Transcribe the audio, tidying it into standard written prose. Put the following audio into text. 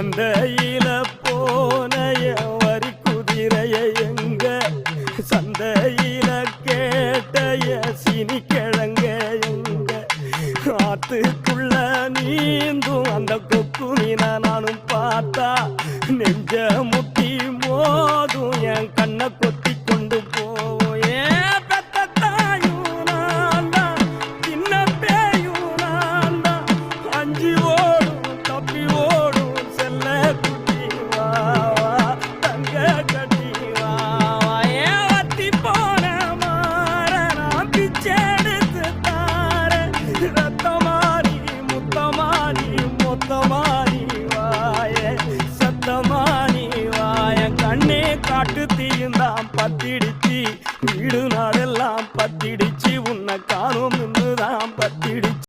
மந்தையில போன வரி குதிரைய எங்க சந்தையில கேட்டைய சினி கிழங்க எங்க ஆத்துக்குள்ள நீந்தும் அந்த கொக்கு மீனா நானும் பார்த்தா நெஞ்ச முட்டி மோதும் என் கண்ணை கொத்தி கொண்டு போவோம் ஏன் பெத்த தாயும் நான் தான் சின்ன பேயும் நான் தான் அஞ்சு ஓடும் தப்பி ஓடும் செல்ல குட்டி வா தங்க கட்டி வா ஏன் வத்தி போன மாற நான் பிச்செடுத்து தார ரத்தமாரி முத்தமாரி மொத்தமாரி வாய சத்தமாரி வாய கண்ணே காட்டு தீயும் தான் பத்திடுச்சு வீடு நாடெல்லாம் பத்திடுச்சு உன்னை காணும்